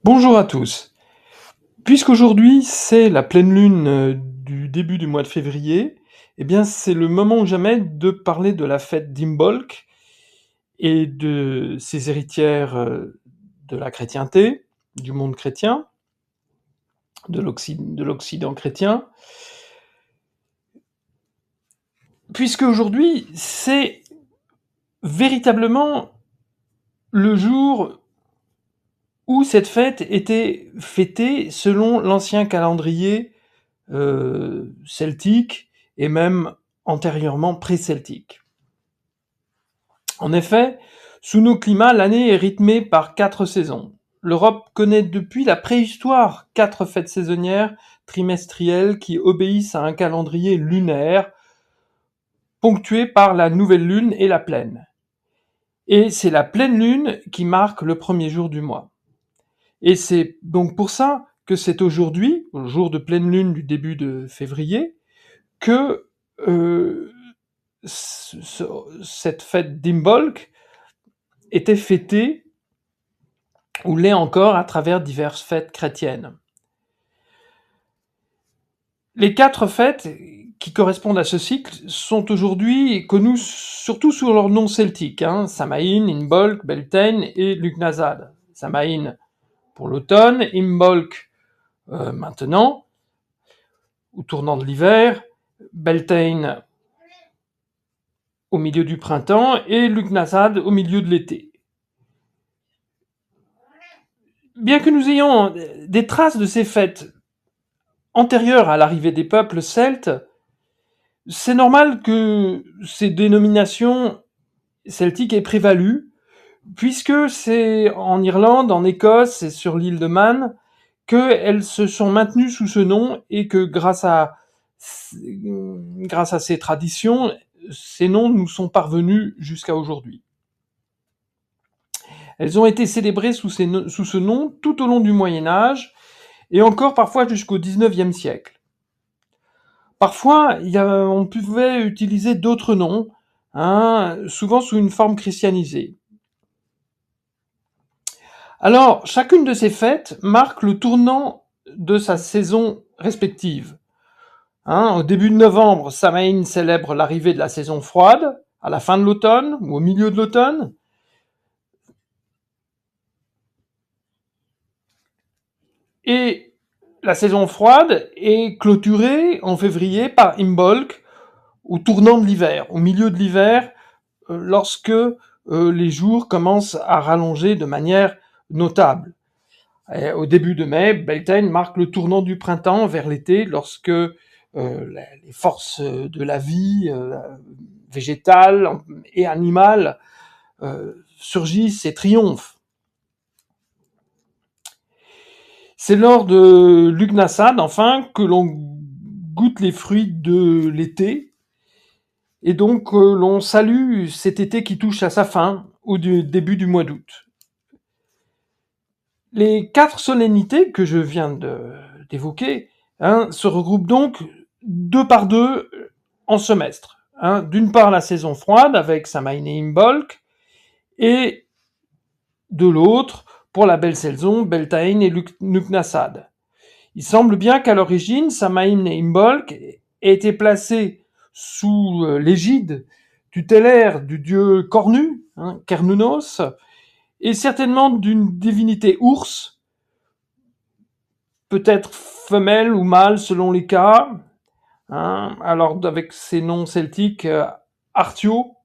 Bonjour à tous. Puisqu'aujourd'hui c'est la pleine lune du début du mois de février, eh bien c'est le moment ou jamais de parler de la fête d'Imbolc et de ses héritières de la chrétienté, du monde chrétien, de l'Occident chrétien. Puisque aujourd'hui c'est véritablement le jour où cette fête était fêtée selon l'ancien calendrier celtique et même antérieurement pré-celtique. En effet, sous nos climats, l'année est rythmée par 4 saisons. L'Europe connaît depuis la préhistoire 4 fêtes saisonnières trimestrielles qui obéissent à un calendrier lunaire ponctué par la nouvelle lune et la pleine. Et c'est la pleine lune qui marque le premier jour du mois. Et c'est donc pour ça que c'est aujourd'hui, au jour de pleine lune du début de février, que cette fête d'Imbolc était fêtée, ou l'est encore, à travers diverses fêtes chrétiennes. Les 4 fêtes qui correspondent à ce cycle sont aujourd'hui connues surtout sous leur nom celtique, Samaïn, Imbolc, Beltane et Lughnasadh. Samaïn pour l'automne, Imbolc maintenant, au tournant de l'hiver, Beltane au milieu du printemps et Lughnasadh au milieu de l'été. Bien que nous ayons des traces de ces fêtes antérieures à l'arrivée des peuples celtes, c'est normal que ces dénominations celtiques aient prévalu, puisque c'est en Irlande, en Écosse et sur l'île de Man qu'elles se sont maintenues sous ce nom et que grâce à ces traditions, ces noms nous sont parvenus jusqu'à aujourd'hui. Elles ont été célébrées sous ce nom tout au long du Moyen-Âge et encore parfois jusqu'au XIXe siècle. Parfois, on pouvait utiliser d'autres noms, souvent sous une forme christianisée. Alors, chacune de ces fêtes marque le tournant de sa saison respective. Au début de novembre, Samaïn célèbre l'arrivée de la saison froide, à la fin de l'automne ou au milieu de l'automne. Et la saison froide est clôturée en février par Imbolc, au tournant de l'hiver, au milieu de l'hiver, lorsque les jours commencent à rallonger de manière notable. Et au début de mai, Beltane marque le tournant du printemps vers l'été, lorsque les forces de la vie végétale et animale surgissent et triomphent. C'est lors de Lughnasadh, enfin, que l'on goûte les fruits de l'été, et donc l'on salue cet été qui touche à sa fin, au début du mois d'août. Les 4 solennités que je viens d'évoquer se regroupent donc 2 par 2 en semestre. D'une part la saison froide avec Samaïn et Imbolc, et de l'autre, pour la belle saison, Beltane et Lughnasadh. Il semble bien qu'à l'origine, Samaïn et Imbolc aient été placés sous l'égide tutélaire du dieu Cornu, Cernunnos, et certainement d'une divinité ours, peut-être femelle ou mâle selon les cas, alors avec ces noms celtiques, Artio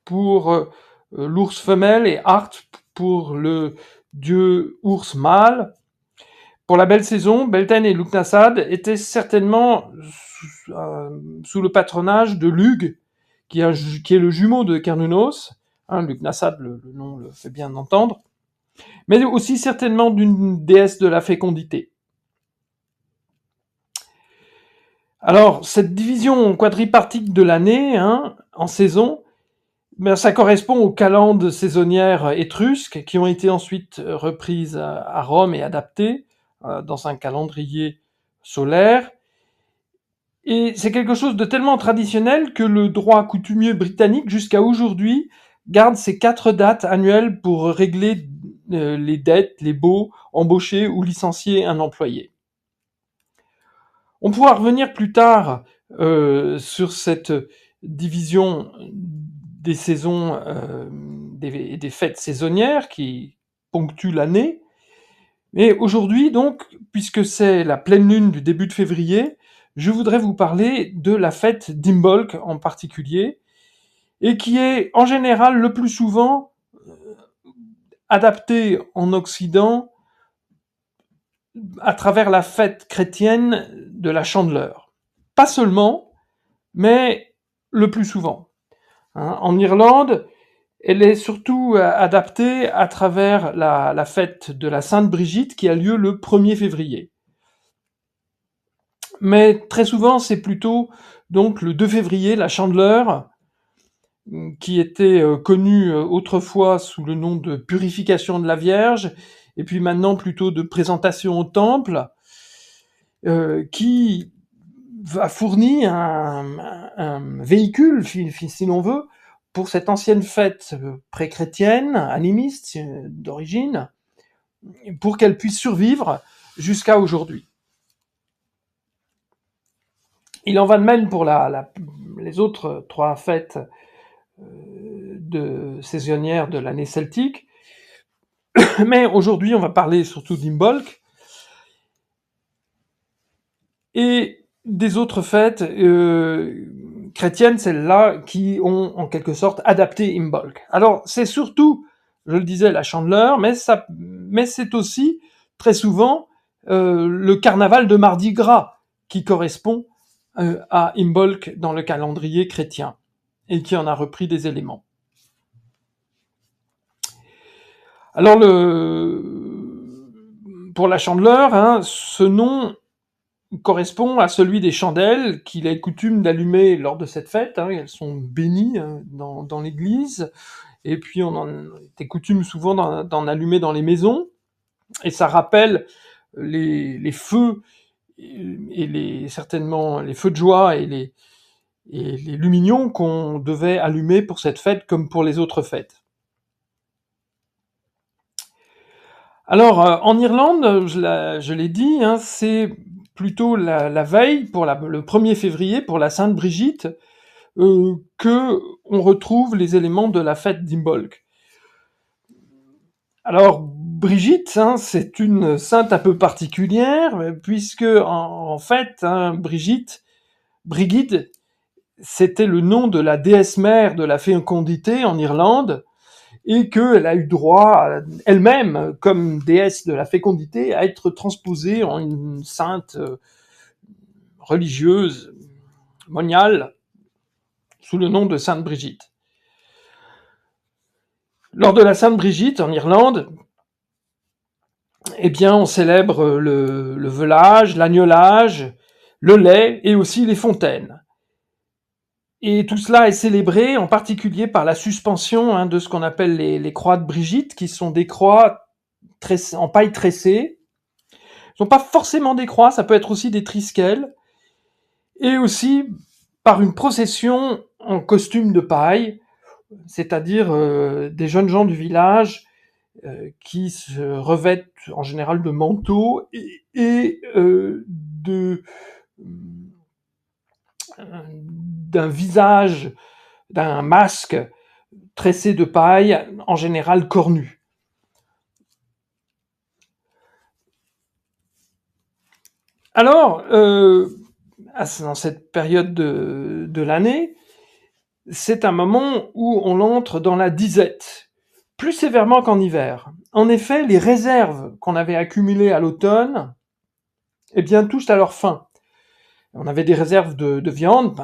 pour l'ours femelle et Art pour le dieu ours mâle. Pour la belle saison, Beltane et Lughnasadh étaient certainement sous le patronage de Lugh, qui est le jumeau de Cernunnos. Lughnasadh, le nom le fait bien entendre, mais aussi certainement d'une déesse de la fécondité. Alors, cette division quadripartite de l'année, en saison, ça correspond aux calendes saisonnières étrusques qui ont été ensuite reprises à Rome et adaptées dans un calendrier solaire. Et c'est quelque chose de tellement traditionnel que le droit coutumier britannique, jusqu'à aujourd'hui, garde ces 4 dates annuelles pour régler les dettes, les baux, embaucher ou licencier un employé. On pourra revenir plus tard sur cette division des saisons, des fêtes saisonnières qui ponctuent l'année. Mais aujourd'hui, donc, puisque c'est la pleine lune du début de février, je voudrais vous parler de la fête d'Imbolc en particulier, et qui est en général le plus souvent adaptée en Occident à travers la fête chrétienne de la Chandeleur. Pas seulement, mais le plus souvent. En Irlande, elle est surtout adaptée à travers la fête de la Sainte Brigitte qui a lieu le 1er février. Mais très souvent, c'est plutôt donc le 2 février, la Chandeleur, qui était connue autrefois sous le nom de purification de la Vierge, et puis maintenant plutôt de présentation au temple, qui a fourni un véhicule, si l'on veut, pour cette ancienne fête pré-chrétienne, animiste d'origine, pour qu'elle puisse survivre jusqu'à aujourd'hui. Il en va de même pour les autres 3 fêtes saisonnières de l'année celtique, mais aujourd'hui on va parler surtout d'Imbolc et des autres fêtes chrétiennes, celles-là qui ont en quelque sorte adapté Imbolc. Alors c'est surtout, je le disais, la Chandeleur, mais c'est aussi très souvent le carnaval de Mardi Gras qui correspond à Imbolc dans le calendrier chrétien et qui en a repris des éléments. Alors pour la Chandeleur, ce nom correspond à celui des chandelles qu'il est coutume d'allumer lors de cette fête. Elles sont bénies dans l'église, et puis on en était coutume souvent d'en allumer dans les maisons, et ça rappelle les feux et certainement les feux de joie et les lumignons qu'on devait allumer pour cette fête comme pour les autres fêtes. Alors en Irlande, je l'ai dit, c'est plutôt la veille, pour le 1er février, pour la Sainte Brigitte, que on retrouve les éléments de la fête d'Imbolc. Alors Brigitte, c'est une sainte un peu particulière, puisque en fait, Brigid, c'était le nom de la déesse mère de la fécondité en Irlande, et qu'elle a eu droit elle-même, comme déesse de la fécondité, à être transposée en une sainte religieuse moniale sous le nom de Sainte Brigitte. Lors de la Sainte Brigitte en Irlande, eh bien, on célèbre le veulage, l'agnelage, le lait et aussi les fontaines. Et tout cela est célébré en particulier par la suspension de ce qu'on appelle les croix de Brigitte, qui sont des croix en paille tressée. Ce ne sont pas forcément des croix, ça peut être aussi des trisquelles. Et aussi par une procession en costume de paille, c'est-à-dire des jeunes gens du village qui se revêtent en général de manteaux et d'un visage, d'un masque tressé de paille, en général cornu. Alors, dans cette période de l'année, c'est un moment où on entre dans la disette, plus sévèrement qu'en hiver. En effet, les réserves qu'on avait accumulées à l'automne, eh bien, touchent à leur fin. On avait des réserves de viande,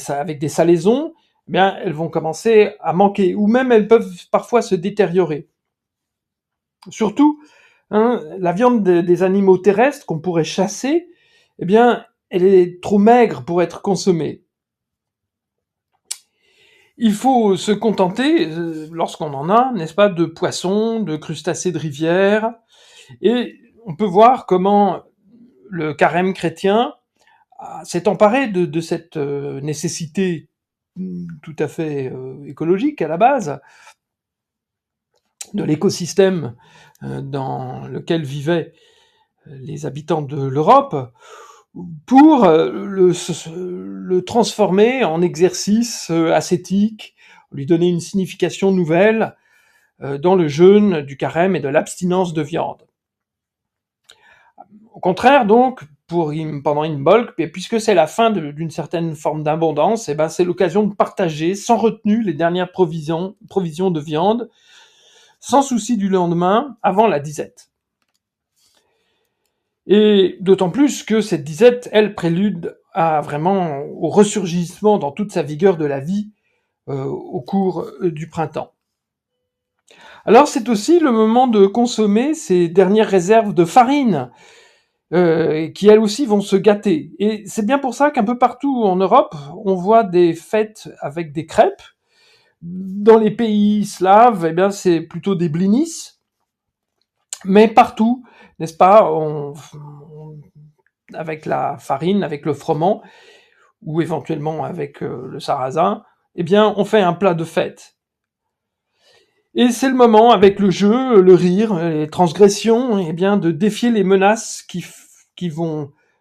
avec des salaisons, eh bien, elles vont commencer à manquer, ou même elles peuvent parfois se détériorer. Surtout, la viande des animaux terrestres qu'on pourrait chasser, eh bien, elle est trop maigre pour être consommée. Il faut se contenter, lorsqu'on en a, n'est-ce pas, de poissons, de crustacés de rivière, et on peut voir comment le carême chrétien s'est emparé de cette nécessité tout à fait écologique à la base, de l'écosystème dans lequel vivaient les habitants de l'Europe, pour le transformer en exercice ascétique, lui donner une signification nouvelle dans le jeûne, du carême et de l'abstinence de viande. Au contraire, donc, pendant Imbolc, puisque c'est la fin d'une certaine forme d'abondance, et ben c'est l'occasion de partager sans retenue les dernières provisions de viande, sans souci du lendemain, avant la disette. Et d'autant plus que cette disette, elle, prélude au ressurgissement dans toute sa vigueur de la vie au cours du printemps. Alors c'est aussi le moment de consommer ces dernières réserves de farine, qui elles aussi vont se gâter. Et c'est bien pour ça qu'un peu partout en Europe, on voit des fêtes avec des crêpes. Dans les pays slaves, eh bien c'est plutôt des blinis. Mais partout, n'est-ce pas, avec la farine, avec le froment, ou éventuellement avec le sarrasin, eh bien on fait un plat de fête. Et c'est le moment, avec le jeu, le rire, les transgressions, eh bien de défier les menaces qui vont